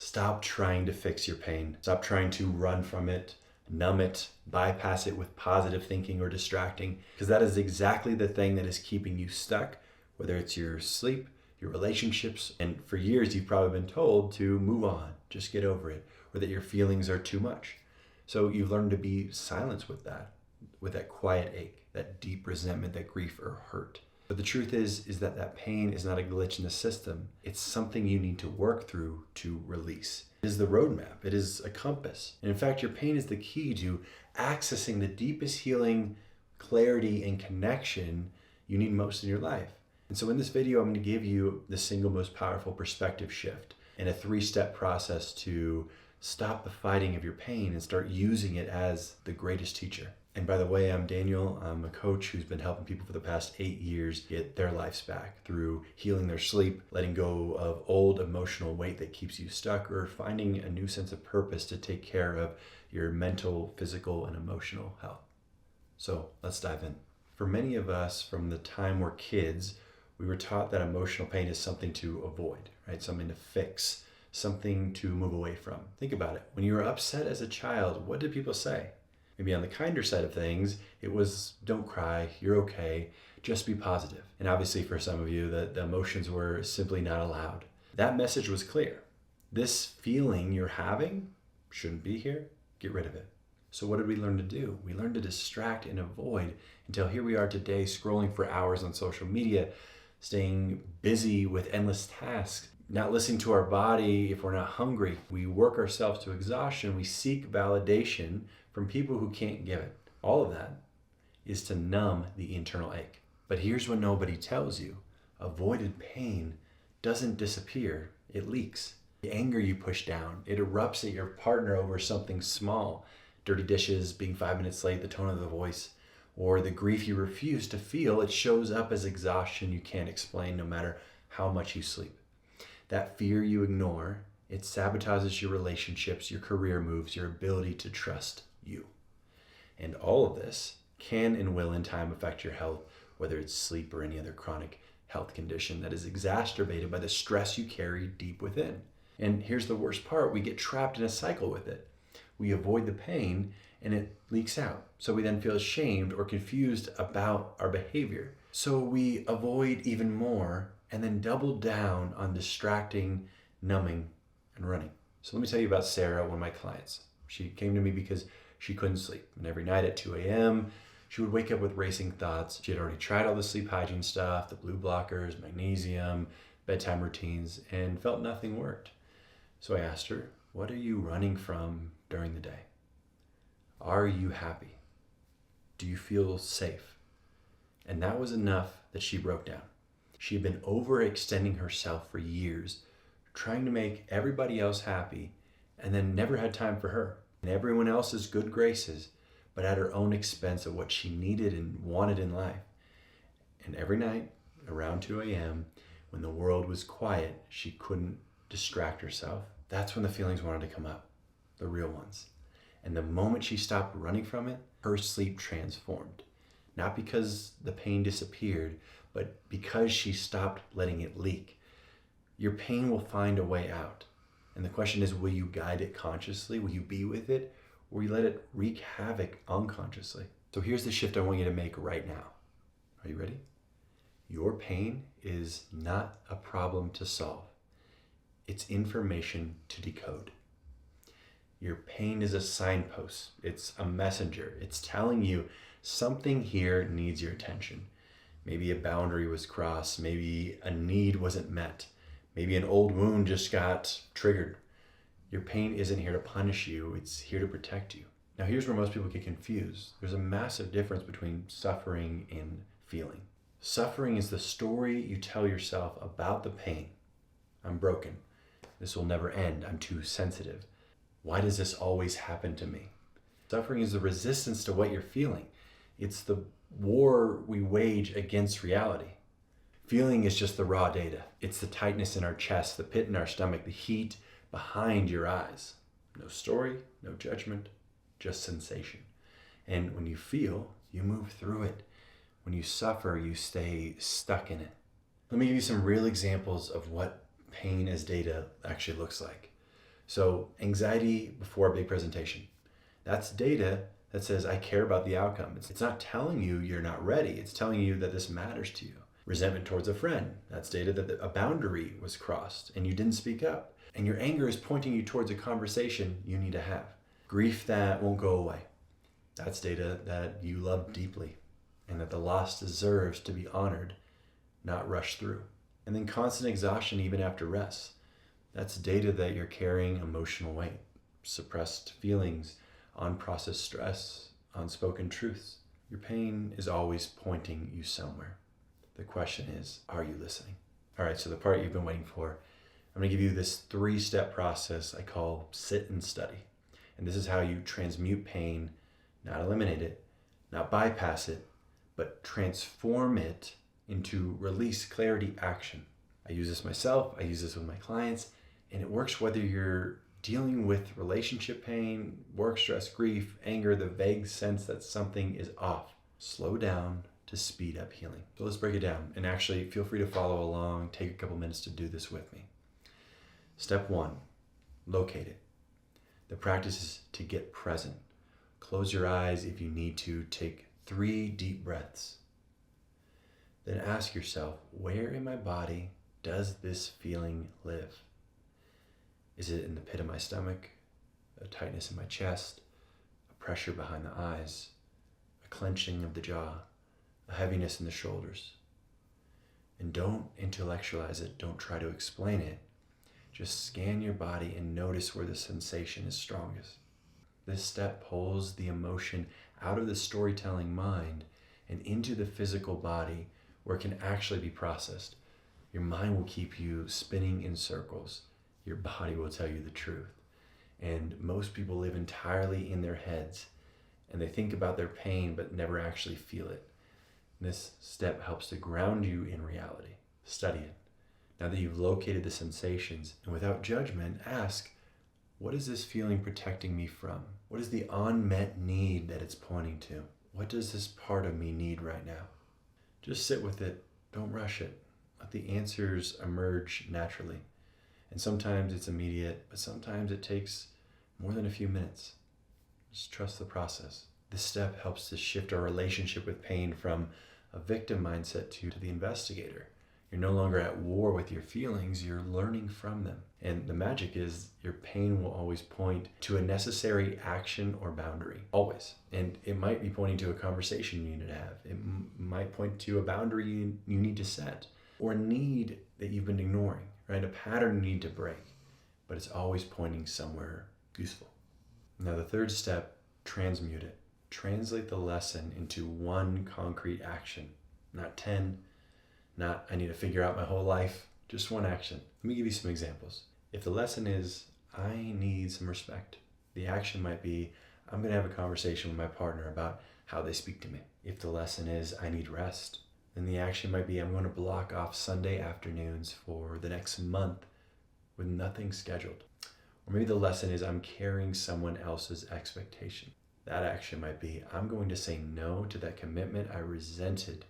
Stop trying to fix your pain. Stop trying to run from it, numb it, bypass it with positive thinking or distracting, because that is exactly the thing that is keeping you stuck, whether it's your sleep, your relationships, and for years you've probably been told to move on, just get over it, or that your feelings are too much. So you've learned to be silent with that quiet ache, that deep resentment, that grief or hurt. But the truth is that pain is not a glitch in the system. It's something you need to work through to release. It is the roadmap. It is a compass. And in fact, your pain is the key to accessing the deepest healing, clarity, and connection you need most in your life. And so in this video, I'm going to give you the single most powerful perspective shift and a 3-step process to stop the fighting of your pain and start using it as the greatest teacher. And by the way, I'm Daniel. I'm a coach who's been helping people for the past 8 years get their lives back through healing their sleep, letting go of old emotional weight that keeps you stuck, or finding a new sense of purpose to take care of your mental, physical, and emotional health. So let's dive in. For many of us, from the time we're kids, we were taught that emotional pain is something to avoid, right? Something to fix, something to move away from. Think about it. When you were upset as a child, what did people say? Maybe on the kinder side of things, it was, don't cry, you're okay, just be positive. And obviously for some of you, the emotions were simply not allowed. That message was clear. This feeling you're having shouldn't be here, get rid of it. So what did we learn to do? We learned to distract and avoid until here we are today, scrolling for hours on social media, staying busy with endless tasks, not listening to our body if we're not hungry. We work ourselves to exhaustion. We seek validation from people who can't give it. All of that is to numb the internal ache. But here's what nobody tells you. Avoided pain doesn't disappear, it leaks. The anger you push down, it erupts at your partner over something small. Dirty dishes, being 5 minutes late, the tone of the voice, or the grief you refuse to feel, it shows up as exhaustion you can't explain no matter how much you sleep. That fear you ignore, it sabotages your relationships, your career moves, your ability to trust you. And all of this can and will in time affect your health, whether it's sleep or any other chronic health condition that is exacerbated by the stress you carry deep within. And here's the worst part, we get trapped in a cycle with it. We avoid the pain and it leaks out. So we then feel ashamed or confused about our behavior. So we avoid even more and then double down on distracting, numbing, and running. So let me tell you about Sarah, one of my clients. She came to me because she couldn't sleep. And every night at 2 a.m., she would wake up with racing thoughts. She had already tried all the sleep hygiene stuff, the blue blockers, magnesium, bedtime routines, and felt nothing worked. So I asked her, what are you running from during the day? Are you happy? Do you feel safe? And that was enough that she broke down. She had been overextending herself for years, trying to make everybody else happy, and then never had time for her and everyone else's good graces, but at her own expense of what she needed and wanted in life. And every night around 2 a.m., when the world was quiet, she couldn't distract herself. That's when the feelings wanted to come up, the real ones. And the moment she stopped running from it, her sleep transformed. Not because the pain disappeared, but because she stopped letting it leak. Your pain will find a way out. And the question is, will you guide it consciously? Will you be with it? Or will you let it wreak havoc unconsciously? So here's the shift I want you to make right now. Are you ready? Your pain is not a problem to solve. It's information to decode. Your pain is a signpost. It's a messenger. It's telling you something here needs your attention. Maybe a boundary was crossed. Maybe a need wasn't met. Maybe an old wound just got triggered. Your pain isn't here to punish you. It's here to protect you. Now here's where most people get confused. There's a massive difference between suffering and feeling. Suffering is the story you tell yourself about the pain. I'm broken. This will never end. I'm too sensitive. Why does this always happen to me? Suffering is the resistance to what you're feeling. It's the war we wage against reality. Feeling is just the raw data. It's the tightness in our chest, the pit in our stomach, the heat behind your eyes. No story, no judgment, just sensation. And when you feel, you move through it. When you suffer, you stay stuck in it. Let me give you some real examples of what pain as data actually looks like. So anxiety before a big presentation, that's data that says I care about the outcome. It's not telling you you're not ready. It's telling you that this matters to you. Resentment towards a friend, that's data that a boundary was crossed and you didn't speak up. And your anger is pointing you towards a conversation you need to have. Grief that won't go away, that's data that you love deeply and that the loss deserves to be honored, not rushed through. And then constant exhaustion even after rest, that's data that you're carrying emotional weight, suppressed feelings, unprocessed stress, unspoken truths. Your pain is always pointing you somewhere. The question is, are you listening? All right, so the part you've been waiting for, I'm going to give you this 3-step process I call sit and study. And this is how you transmute pain, not eliminate it, not bypass it, but transform it into release, clarity, action. I use this myself, I use this with my clients, and it works whether you're dealing with relationship pain, work stress, grief, anger, the vague sense that something is off. Slow down to speed up healing. So let's break it down, and actually feel free to follow along. Take a couple minutes to do this with me. Step 1, locate it. The practice is to get present. Close your eyes if you need to. Take 3 deep breaths. Then ask yourself, where in my body does this feeling live? Is it in the pit of my stomach, a tightness in my chest, a pressure behind the eyes, a clenching of the jaw, a heaviness in the shoulders? And don't intellectualize it. Don't try to explain it. Just scan your body and notice where the sensation is strongest. This step pulls the emotion out of the storytelling mind and into the physical body where it can actually be processed. Your mind will keep you spinning in circles. Your body will tell you the truth. And most people live entirely in their heads, and they think about their pain but never actually feel it. This step helps to ground you in reality. Study it. Now that you've located the sensations, and without judgment, ask, what is this feeling protecting me from? What is the unmet need that it's pointing to? What does this part of me need right now? Just sit with it. Don't rush it. Let the answers emerge naturally. And sometimes it's immediate, but sometimes it takes more than a few minutes. Just trust the process. This step helps to shift our relationship with pain from a victim mindset to the investigator. You're no longer at war with your feelings, you're learning from them. And the magic is your pain will always point to a necessary action or boundary, always. And it might be pointing to a conversation you need to have. It might point to a boundary you need to set, or a need that you've been ignoring, right? A pattern you need to break, but it's always pointing somewhere useful. Now the 3rd step, transmute it. Translate the lesson into one concrete action, not 10, not I need to figure out my whole life, just one action. Let me give you some examples. If the lesson is I need some respect, the action might be I'm going to have a conversation with my partner about how they speak to me. If the lesson is I need rest, then the action might be I'm going to block off Sunday afternoons for the next month with nothing scheduled. Or maybe the lesson is I'm carrying someone else's expectation. That action might be I'm going to say no to that commitment I resented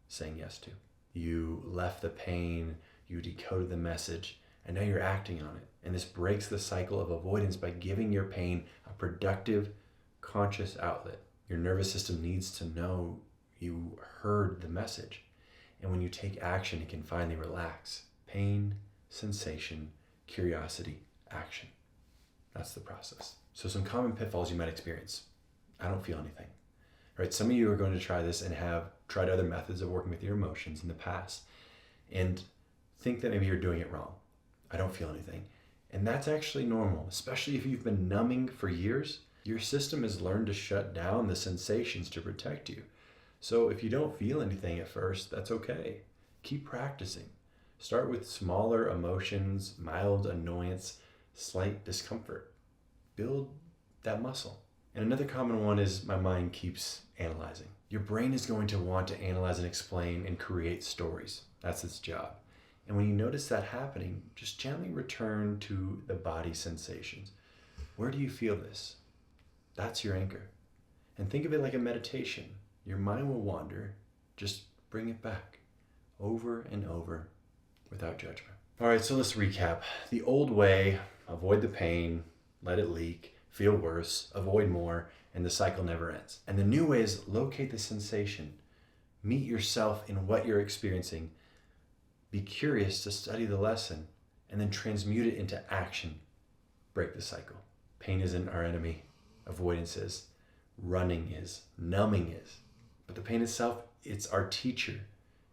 saying yes to. You left the pain, you decoded the message, and now you're acting on it. And this breaks the cycle of avoidance by giving your pain a productive, conscious outlet. Your nervous system needs to know you heard the message. And when you take action, it can finally relax. Pain, sensation, curiosity, action. That's the process. So some common pitfalls you might experience. I don't feel anything. Right? Some of you are going to try this and have tried other methods of working with your emotions in the past and think that maybe you're doing it wrong. I don't feel anything. And that's actually normal, especially if you've been numbing for years. Your system has learned to shut down the sensations to protect you. So if you don't feel anything at first, that's okay. Keep practicing. Start with smaller emotions, mild annoyance, slight discomfort. Build that muscle. And another common one is my mind keeps analyzing. Your brain is going to want to analyze and explain and create stories. That's its job. And when you notice that happening, just gently return to the body sensations. Where do you feel this? That's your anchor. And think of it like a meditation. Your mind will wander. Just bring it back over and over without judgment. All right, so let's recap. The old way avoid the pain, let it leak, feel worse, avoid more, and the cycle never ends. And the new way is locate the sensation. Meet yourself in what you're experiencing. Be curious to study the lesson and then transmute it into action. Break the cycle. Pain isn't our enemy. Avoidance is. Running is. Numbing is. But the pain itself, it's our teacher.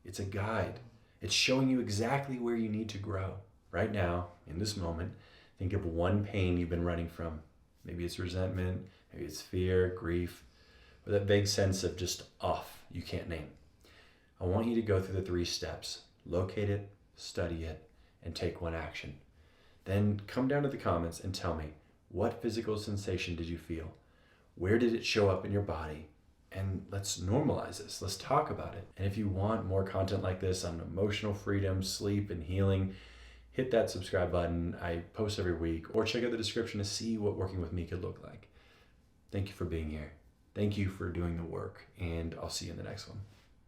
It's a guide. It's showing you exactly where you need to grow. Right now, in this moment, think of one pain you've been running from. Maybe it's resentment, maybe it's fear, grief, or that vague sense of just off you can't name. I want you to go through the 3 steps. Locate it, study it, and take one action. Then come down to the comments and tell me, what physical sensation did you feel? Where did it show up in your body? And let's normalize this. Let's talk about it. And if you want more content like this on emotional freedom, sleep, and healing, hit that subscribe button. I post every week, or check out the description to see what working with me could look like. Thank you for being here. Thank you for doing the work, and I'll see you in the next one.